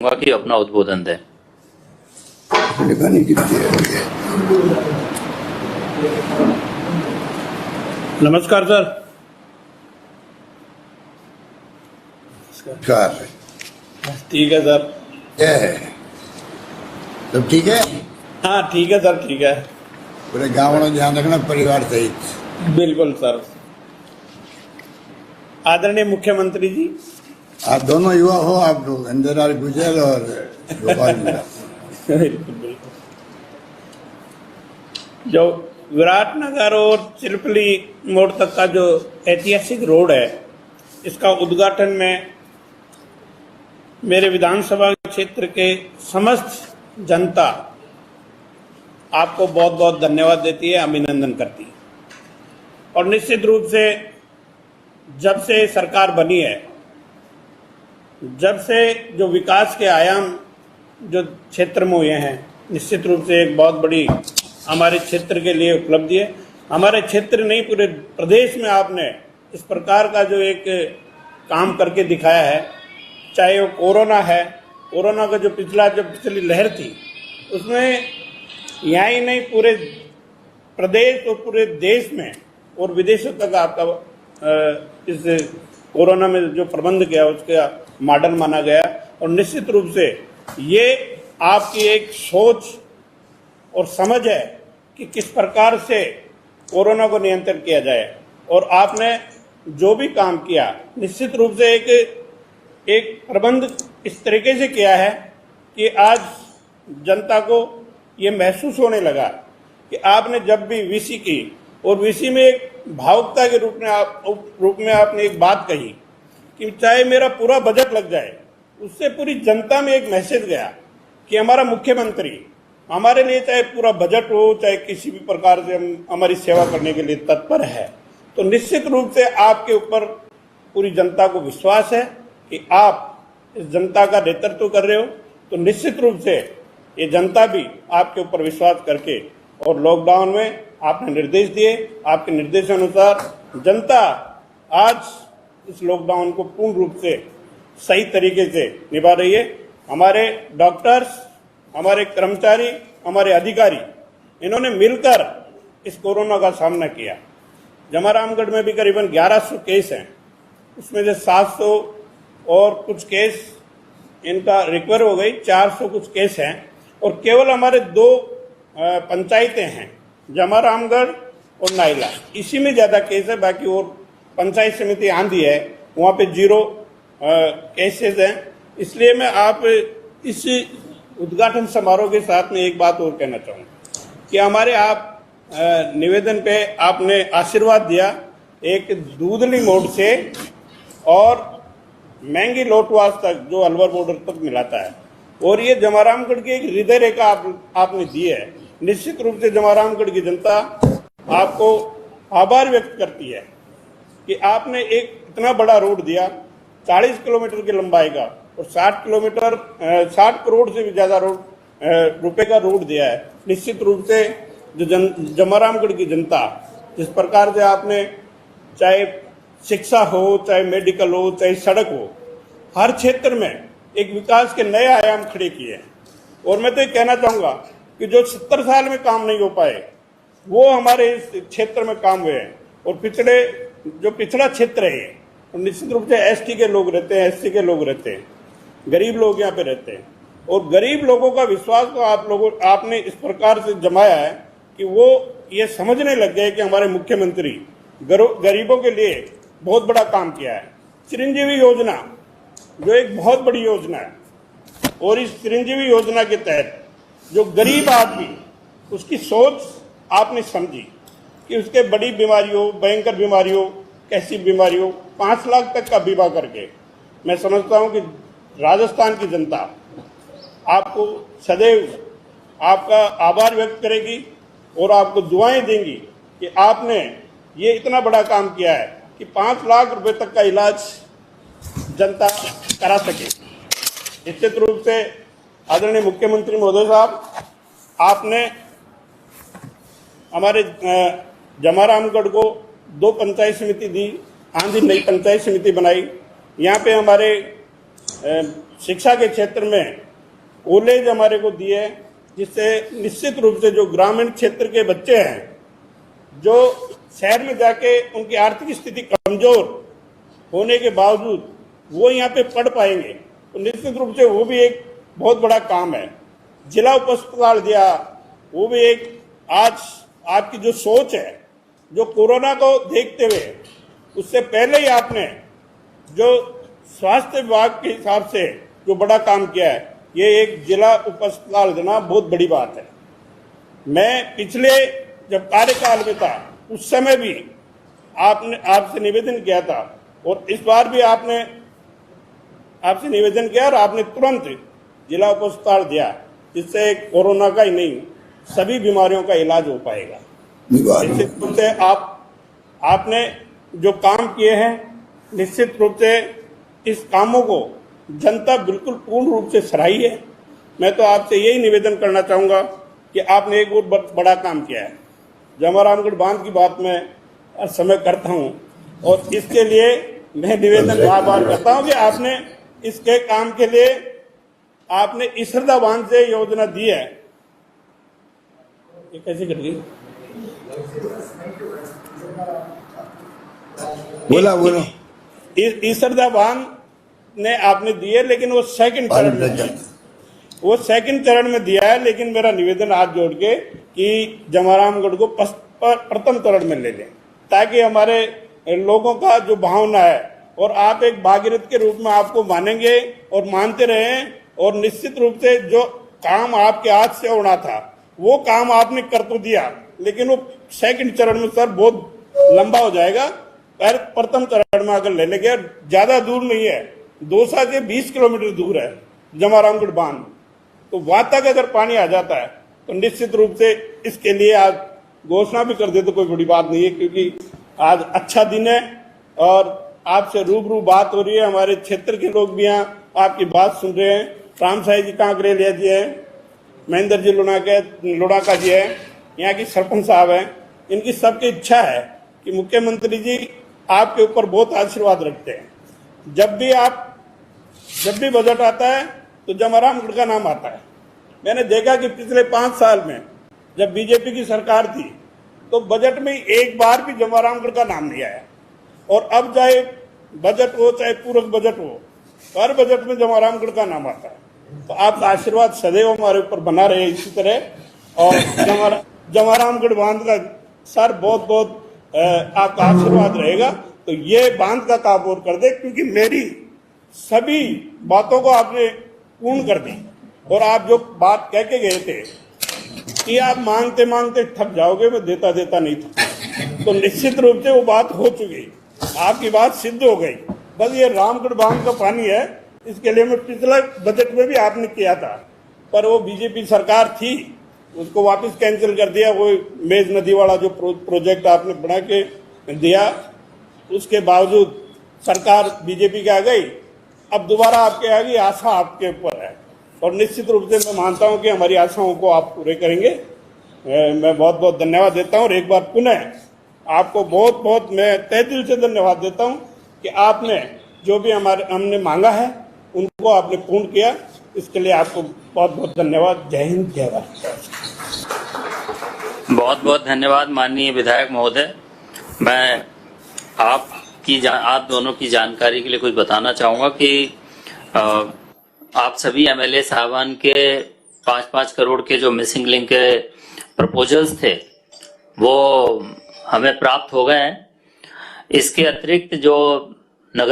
कि अपना उद्बोधन दें। नमस्कार सर। नमस्कार। ठीक है सर। क्या है, सब ठीक है? हाँ ठीक है सर, ठीक है। पूरे गाँव वालों ध्यान रखना, परिवार सहित। बिल्कुल सर। आदरणीय मुख्यमंत्री जी, आप दोनों युवा हो, आप लोग इंदिरा गुजर और गोपाल मीणा। बिल्कुल। जो विराटनगर और चिरपली मोड़ तक का जो ऐतिहासिक रोड है, इसका उद्घाटन में मेरे विधानसभा क्षेत्र के समस्त जनता आपको बहुत बहुत धन्यवाद देती है, अभिनंदन करती है। और निश्चित रूप से जब से सरकार बनी है, जब से जो विकास के आयाम जो क्षेत्र में हुए हैं, निश्चित रूप से एक बहुत बड़ी हमारे क्षेत्र के लिए उपलब्धि है। हमारे क्षेत्र नहीं, पूरे प्रदेश में आपने इस प्रकार का जो एक काम करके दिखाया है, चाहे वो कोरोना है, कोरोना का जो पिछली लहर थी, उसमें यहाँ ही नहीं पूरे प्रदेश और पूरे देश में और विदेशों तक आपका इस कोरोना में जो प्रबंध किया उसका मॉडल माना गया। और निश्चित रूप से ये आपकी एक सोच और समझ है कि किस प्रकार से कोरोना को नियंत्रण किया जाए। और आपने जो भी काम किया, निश्चित रूप से एक प्रबंध इस तरीके से किया है कि आज जनता को ये महसूस होने लगा कि आपने जब भी वीसी की, और वीसी में एक भावुकता के रूप में आपने एक बात कही कि चाहे मेरा पूरा बजट लग जाए, उससे पूरी जनता में एक मैसेज गया कि हमारा मुख्यमंत्री हमारे लिए चाहे पूरा बजट हो, चाहे किसी भी प्रकार से हमारी सेवा करने के लिए तत्पर है। तो निश्चित रूप से आपके ऊपर पूरी जनता को विश्वास है कि आप इस जनता का नेतृत्व कर रहे हो। तो निश्चित रूप से ये जनता भी आपके ऊपर विश्वास करके, और लॉकडाउन में आपने निर्देश दिए, आपके निर्देशानुसार जनता आज इस लॉकडाउन को पूर्ण रूप से सही तरीके से निभा रही है। हमारे डॉक्टर्स, हमारे कर्मचारी, हमारे अधिकारी, इन्होंने मिलकर इस कोरोना का सामना किया। जमारामगढ़ में भी करीबन 1100 केस हैं, उसमें से 700 और कुछ केस इनका रिकवर हो गई, 400 कुछ केस हैं। और केवल हमारे 2 पंचायतें हैं, जमारामगढ़ और नाइला, इसी में ज़्यादा केस है। बाकी और पंचायत समिति आंधी है, वहाँ पे 0 केसेस हैं। इसलिए मैं आप इस उद्घाटन समारोह के साथ में एक बात और कहना चाहूँगा कि हमारे आप निवेदन पे आपने आशीर्वाद दिया एक दूधली मोड़ से और महंगी लोटवास तक, जो अलवर बॉर्डर तक मिलाता है, और ये जमारामगढ़ की एक हृदय रेखा आपने दी है। निश्चित रूप से जमारामगढ़ की जनता आपको आभार व्यक्त करती है कि आपने एक इतना बड़ा रोड दिया, 40 किलोमीटर की लंबाई का, और 60 करोड़ से भी ज्यादा रुपए का रोड दिया है। निश्चित रूप से जो जमारामगढ़ की जनता, जिस प्रकार से आपने चाहे शिक्षा हो, चाहे मेडिकल हो, चाहे सड़क हो, हर क्षेत्र में एक विकास के नए आयाम खड़े किए। और मैं तो ये कहना चाहूँगा कि जो 70 साल में काम नहीं हो पाए, वो हमारे इस क्षेत्र में काम हुए हैं। और पिछड़ा क्षेत्र है, और निश्चित रूप से एसटी के लोग रहते हैं, एससी के लोग रहते हैं, गरीब लोग यहाँ पे रहते हैं। और गरीब लोगों का विश्वास तो आपने इस प्रकार से जमाया है कि वो ये समझने लग गए कि हमारे मुख्यमंत्री गरीबों के लिए बहुत बड़ा काम किया है। चिरंजीवी योजना जो एक बहुत बड़ी योजना है, और इस चिरंजीवी योजना के तहत जो गरीब आदमी, उसकी सोच आपने समझी कि उसके बड़ी बीमारी हो, भयंकर बीमारी हो, कैसी बीमारी हो, 5 लाख तक का बीमा करके, मैं समझता हूं कि राजस्थान की जनता आपको सदैव आपका आभार व्यक्त करेगी और आपको दुआएं देंगी कि आपने ये इतना बड़ा काम किया है कि 5 लाख रुपए तक का इलाज जनता करा सके। निश्चित रूप से आदरणीय मुख्यमंत्री महोदय साहब, आपने हमारे जमारामगढ़ को 2 पंचायत समिति दी, आंधी नई पंचायत समिति बनाई। यहाँ पे हमारे शिक्षा के क्षेत्र में कॉलेज हमारे को दिए, जिससे निश्चित रूप से जो ग्रामीण क्षेत्र के बच्चे हैं, जो शहर में जाके उनकी आर्थिक स्थिति कमजोर होने के बावजूद वो यहाँ पे पढ़ पाएंगे, तो निश्चित रूप से वो भी एक बहुत बड़ा काम है। जिला उप अस्पताल दिया, वो भी एक आज आपकी जो सोच है, जो कोरोना को देखते हुए उससे पहले ही आपने जो स्वास्थ्य विभाग के हिसाब से जो बड़ा काम किया है, ये एक जिला उप अस्पताल देना बहुत बड़ी बात है। मैं पिछले जब कार्यकाल में था उस समय भी आपसे निवेदन किया था, और इस बार भी आपसे निवेदन किया और आपने तुरंत जिला उप अस्पताल दिया, जिससे कोरोना का ही नहीं सभी बीमारियों का इलाज हो पाएगा। निश्चित रूप से आपने जो काम किए हैं, निश्चित रूप से इस कामों को जनता बिल्कुल पूर्ण रूप से सराही है। मैं तो आपसे यही निवेदन करना चाहूँगा कि आपने एक बहुत बड़ा काम किया है। जमारामगढ़ बांध की बात मैं हर समय करता हूँ, और इसके लिए मैं निवेदन बार बार करता हूँ कि आपने इसके काम के लिए आपने इसरदा बांध से योजना दी है। ये कैसे कट गई? बोला इसरदा बांध ने आपने दी है, लेकिन वो सेकंड चरण में दिया है। लेकिन मेरा निवेदन हाथ जोड़ के कि जमारामगढ़ को प्रथम चरण में ले लें, ताकि हमारे लोगों का जो भावना है, और आप एक भागीरथ के रूप में आपको मानेंगे और मानते रहें, और निश्चित रूप से जो काम आपके हाथ से होना था वो काम आपने कर तो दिया, लेकिन वो सेकंड चरण में सर बहुत लंबा हो जाएगा। प्रथम चरण में अगर ले लेंगे, ज्यादा दूर नहीं है, दौसा से 20 किलोमीटर दूर है जमारामगढ़ बांध, तो वहां तक अगर पानी आ जाता है तो निश्चित रूप से इसके लिए आज घोषणा भी कर दे तो कोई बड़ी बात नहीं है, क्योंकि आज अच्छा दिन है और आपसे रूबरू बात हो रही है। हमारे क्षेत्र के लोग भी यहाँ आपकी बात सुन रहे हैं। राम साई जी कांकरेलिया जी है, महेंद्र जी लुणाका जी है, यहाँ की सरपंच साहब है। इनकी सबकी इच्छा है कि मुख्यमंत्री जी आपके ऊपर बहुत आशीर्वाद रखते हैं। जब भी बजट आता है तो जमारामगढ़ का नाम आता है। मैंने देखा कि पिछले 5 साल में जब बीजेपी की सरकार थी तो बजट में एक बार भी जमारामगढ़ का नाम नहीं आया, और अब चाहे बजट हो चाहे पूरक बजट हो, हर बजट में जमारामगढ़ का नाम आता है। तो आपका आशीर्वाद सदैव हमारे ऊपर बना रहे इसी तरह, और जमारामगढ़ बांध का सर बहुत बहुत आपका आशीर्वाद रहेगा। तो ये बांध का काम और कर दे, क्योंकि मेरी सभी बातों को आपने पूर्ण कर दी, और आप जो बात कह के गए थे कि आप मांगते मांगते थक जाओगे, मैं देता देता नहीं था, तो निश्चित रूप से वो बात हो चुकी, आपकी बात सिद्ध हो गई। बस ये रामगढ़ बांध का पानी है, इसके लिए मैं पिछला बजट में भी आपने किया था, पर वो बीजेपी सरकार थी, उसको वापस कैंसिल कर दिया। वो मेज नदी वाला जो प्रोजेक्ट आपने बना के दिया, उसके बावजूद सरकार बीजेपी की आ गई। अब दोबारा आपके आ गई, आशा आपके ऊपर है, और निश्चित रूप से मैं मानता हूं कि हमारी आशाओं को आप पूरे करेंगे। मैं बहुत बहुत धन्यवाद देता हूं, और एक बार पुनः आपको बहुत बहुत मैं तहे दिल से धन्यवाद देता हूं कि आपने जो भी हमने मांगा है उनको आपने पूर्ण किया। इसके लिए आपको बहुत बहुत धन्यवाद। जय हिंद, जय भारत। बहुत बहुत धन्यवाद माननीय विधायक महोदय। मैं आप दोनों की जानकारी के लिए कुछ बताना चाहूंगा कि आप सभी एमएलए साहबान के 5-5 करोड़ के जो मिसिंग लिंक के प्रपोजल्स थे वो हमें प्राप्त हो गए हैं। इसके अतिरिक्त जो